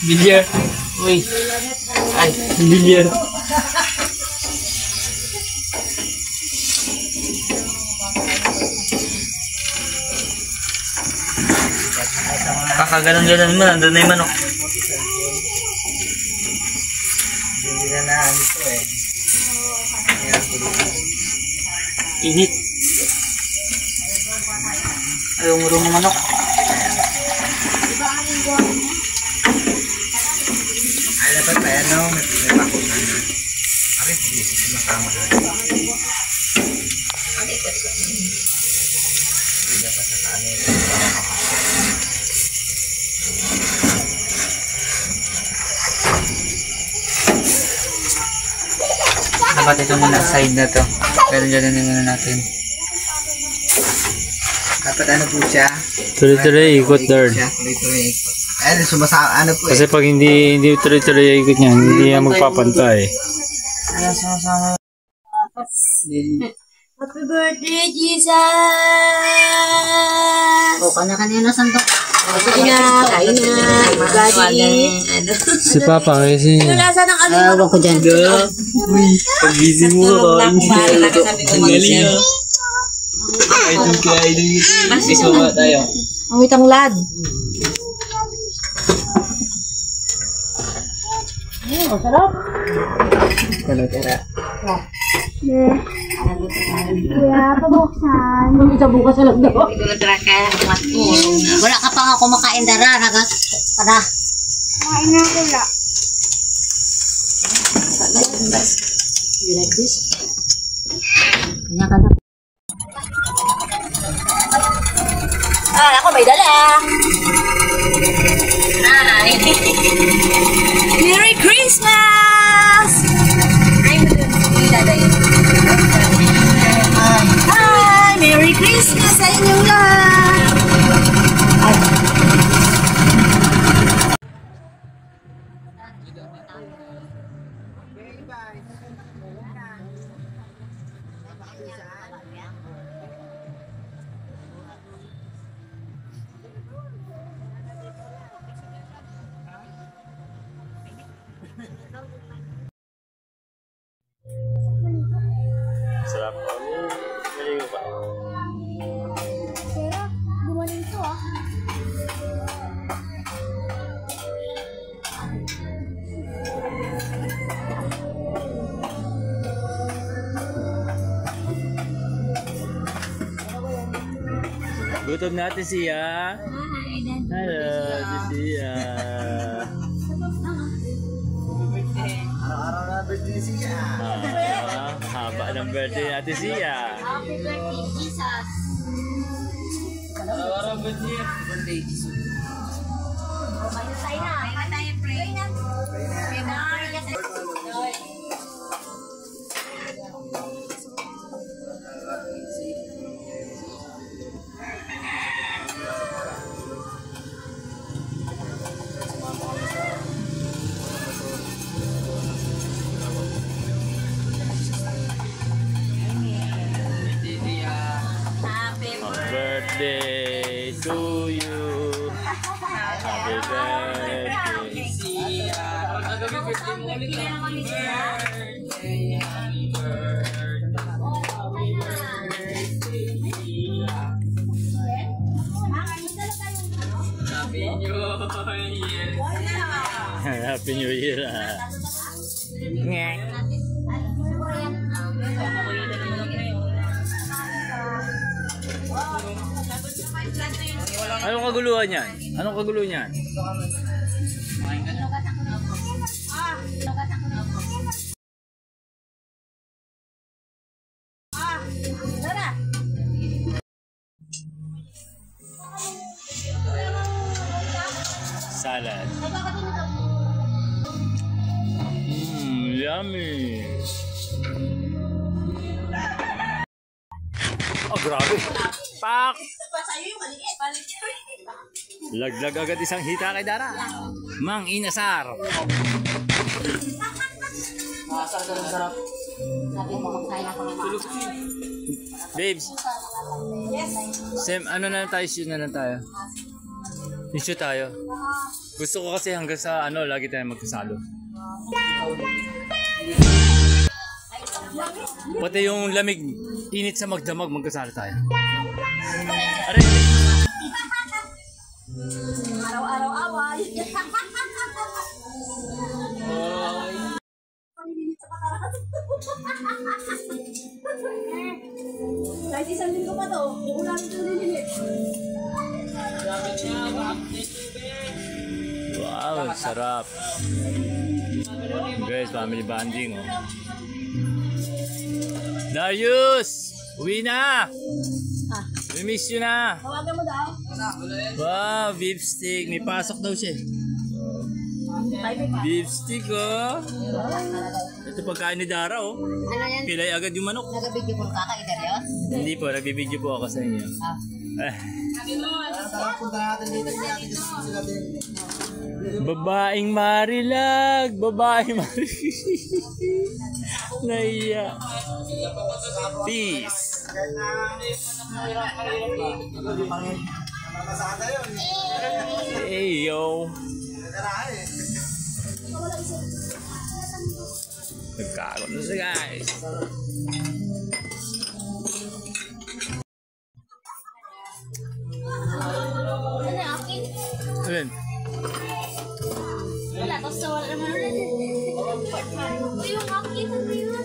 Bilyar. Uy. Ay, bilyar. Kakaganon-ganon mo, nandun na yung manok. Hindi na naan ito eh. Init. Ayaw mo rin ng manok. Ay, dapat pa yan, no? May pakunan na. Bakit hindi siya makama na? Hindi dapat sa kanin. Dapat ito muna side na to. Pero dyan na muna natin. Dapat ano po siya? Tuloy-tuloy ikot, Lord. Tuloy-tuloy ikot. Ayun, sumasama, ano po Kasi pag hindi tuloy-tuloy ikot niyan, hindi yan magpapantay. Ayan, sama-sama. Happy birthday, Jesus! O, kanya-kanya na sandok. Sige na, kain na. Gagi. Si Papa, kasi Ano lasa ng ano? Ewan ko dyan. Uy, pag-busy mo ka. Ang galing ah. Idol ka, idol ka. Gusto ba tayo? Ang witang lad. Oh, sarap. Kalotera. Kuya, pabuksan. Isa bukas sa lagda ko. Wala ka pa nga kumakain dara. Para. Kumain na wala. You like this? Kanya ka na. Ako may dala. Ay. Merry Christmas! Hi! Merry Christmas sa inyong lahat! sarap. Maligo pa. Pero, gumaling to ah. Gutom natin siya. Hello, siya. Araw-araw na birthday siya. Haba ng birthday natin siya. Happy birthday, Jesus. Araw-araw birthday Jesus. Tayo na. Tayo pray na. Pray na. Birthday to you. Happy birthday. Happy New Year. Anong kaguluhan niyan? Anong kagulo niyan? Salad. Yummy. Oh, grabe. Pak! Laglag agad isang hita kay Dara. Mang Inasar. Masarap ka ng sarap. Sabi mo, magkain ako ng mga. Babes. Sem, ano na tayo? Shoot na lang tayo. Shoot tayo. Gusto ko kasi hanggang sa ano, lagi tayong magkasalo. Pati yung lamig, init sa magdamag, magkasalo tayo. Aray! Araw-araw away. Kahit isang linggo pa to, uulan ito nililit. Wow, sarap. Guys, family bonding, oh. Darius! Uwi na! We miss you na! Tawagan mo daw. Wow, beef stick. May pasok daw siya. Beef stick, oh. Ito pagkain ni Dara, oh. Ano yan? Pilay agad yung manok. Nagabidyo po ka kay Darius? Hindi po, nagbibideo po ako sa inyo. Punta natin dito kasi sila din. Babaeng Marilag! Babaeng Marilag! Naiya. Peace! Hey, yo! Nagkaroon na siya, guys. Ano yung akin? Alin? Wala, tapos wala naman ulit. Yung akin, ano yun?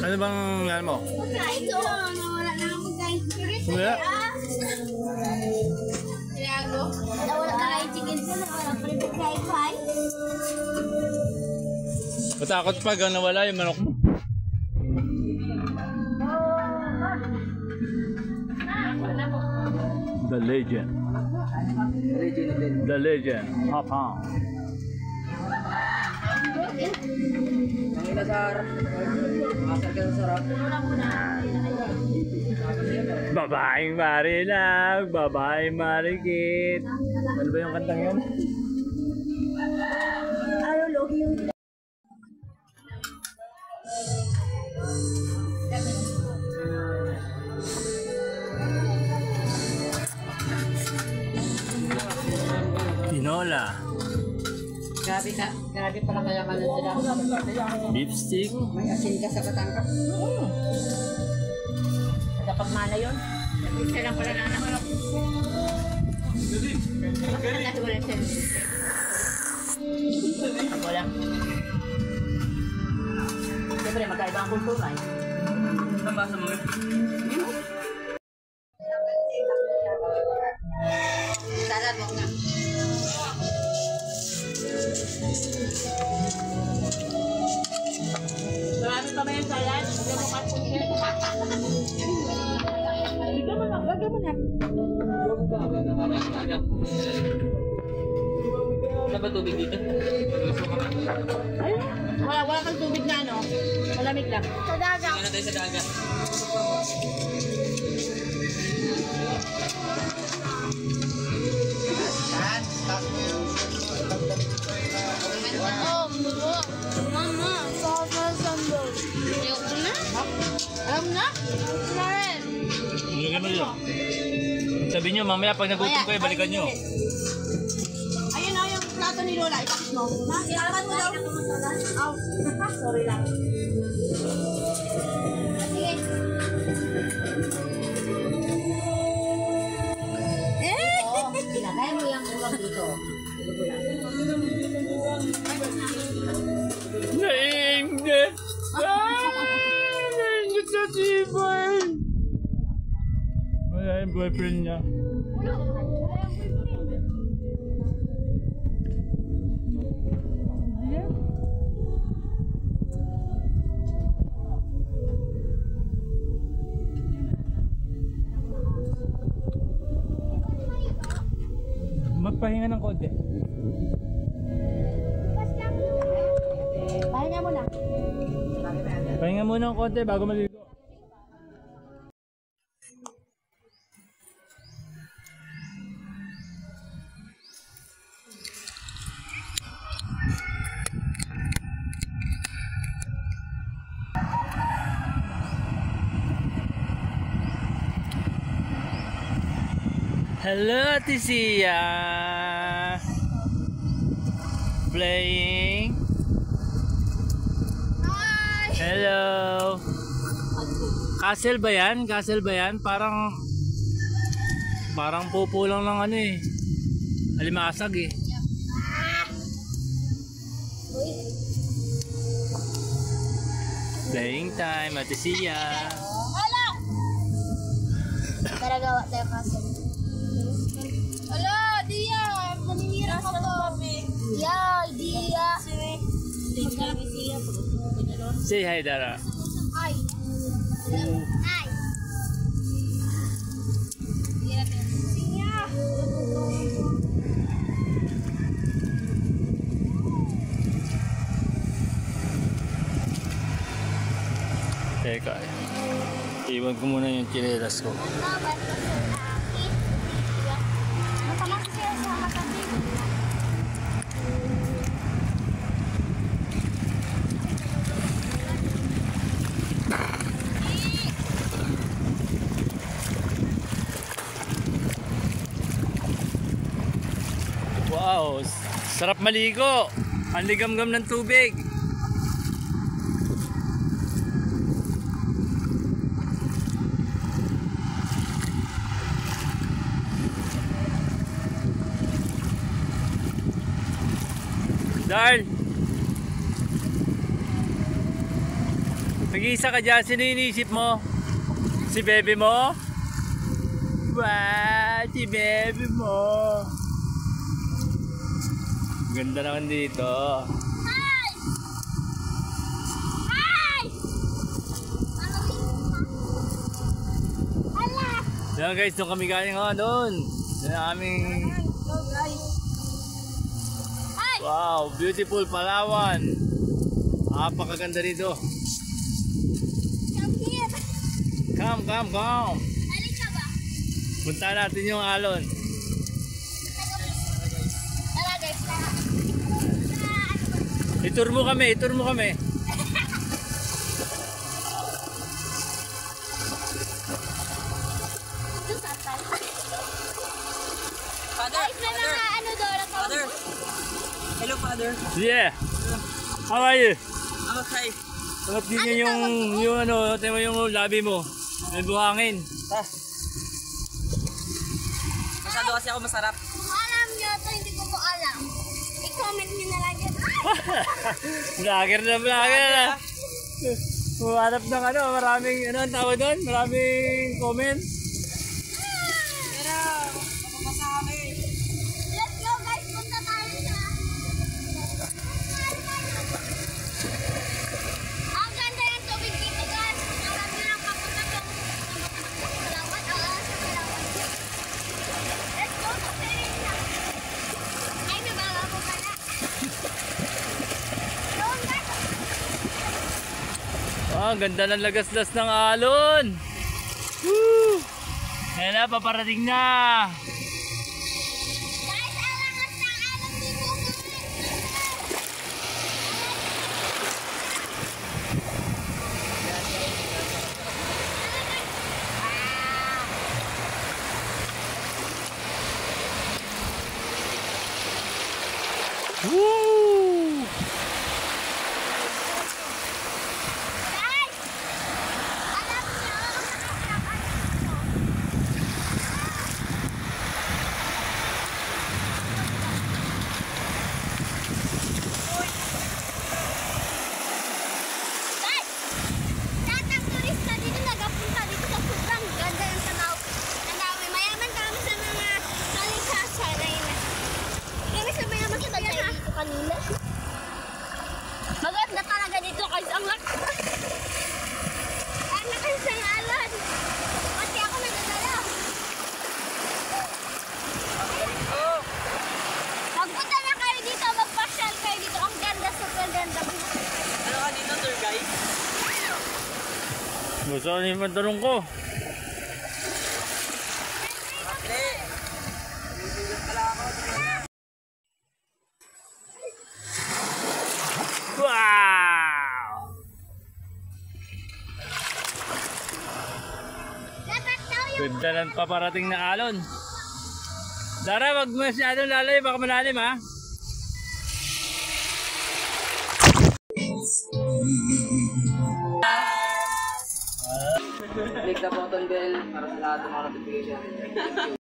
Ano bang ano mo? Pagkain to, wala na akong pagkain. Wala? Tiago, wala na yung chicken sa wala pa rin pagkain. Matakot pag nawala yung manok mo. The legend. The legend. Papa. Ang ilasar. Masar ka sa sarap. Babaeng Marilag, babaeng Marikit. Ano ba yung kantang yun? Ayaw, logi yung Tinola. Grabe pala kayamanan sila. Beef stick. May asin ka sa katangka. Dapat mana yun. Isa lang pala na anak. Anak wala siya. Ako lang. Siyempre, magkaiba ang kultura eh. Nabasa mo yun? Salad mo nga. Marami pa ba yung salad? Hindi mo kapunsin. Lagyan mo na. Wala ba tubig dito? Ayun. Wala kang tubig na ano. Malamig lang. sa dagat. Ano tayo sa dagat? Oh, mama, sa sandal. Ayoko na. Alam na? Na rin. Lagyan mo dito. Sabi nyo, mamaya pag nagutom kayo, balikan nyo. Ayun o, yung plato ni Lola. Ipakit mo. Ma, ilakan mo daw. Aw, sorry lang. Sige. Ilagay mo yung ulam dito. Nainggit! Nainggit sa sipay! Wala yung boyfriend niya. Magpahinga ng konti. Pahinga mo na. Pahinga muna ng konti bago maligo. Hello, Tisia. Playing. Hi! Hello. Castle ba yan? Castle ba yan? Parang pupo lang ng ano eh. Alimasag eh. Playing time, Ate Sia. Hala! Tara gawa tayo kasi. Hala, Dia! Maninira ka to. Yeah, idea. Say hi, Dara. Hi! Hi. Siya! Teka, iwan ko muna yung chinelas ko. Wow, sarap maligo. Ang ligamgam ng tubig. Darl, nag-iisa ka dyan, sino iniisip mo? Si bebe mo? Wow, si bebe mo. Ganda naman dito. Hi! Hi! Hala! Yan guys, doon kami galing doon. Yan ang aming... Go guys! Hi! Wow, beautiful Palawan. Napakaganda dito. Come here! Come. Alin ka ba? Punta natin yung alon. Tara guys! Itur mo kami. Ito sa tayo. Guys, may mga ano doon. Father. Hello, Father. Yeah. How are you? I'm okay. Sarap din yung ano, tema yung labi mo. May buhangin. Masyado kasi ako masarap. Alam nyo ito, hindi ko po alam. I-comment nyo na lang yun. Vlogger na. Humanap ng ano, maraming, ano ang tawag doon? Maraming comment. Pero, mapapasa kami. Let's go guys, punta tayo sa... Ang ganda ng tubig dito guys. Alam nyo lang papunta sa Palawan. Sa Palawan. Let's go sa Palawan. Ay, nabala ko pala. Doon guys. Ah, ganda ng lagaslas ng alon. Woo! Ayan na, paparating na. Guys, ang lakas ng alon dito. Woo! Guys! Alam nyo, guys! Lahat ng turista dito nagapunta dito sa sobrang ganda ng tanawin. Mayaman kami sa mga kalikasan na yun. Kami sa mayaman sa tayo dito kanina. Maganda talaga dito guys. Ang lakas ng alon. Pati ako nagdadala. Magpunta na kayo dito. Magpasyal kayo dito. Ang ganda. Super ganda. Ano ka dito, tour guide? Gusto ko yung pantalong ko. Hindi. Wow! Dapat daw yung Ganda ng paparating na alon. Dara, wag masyadong lalayo, baka malalim ha. Click the button bell para sa lahat ng mga notification.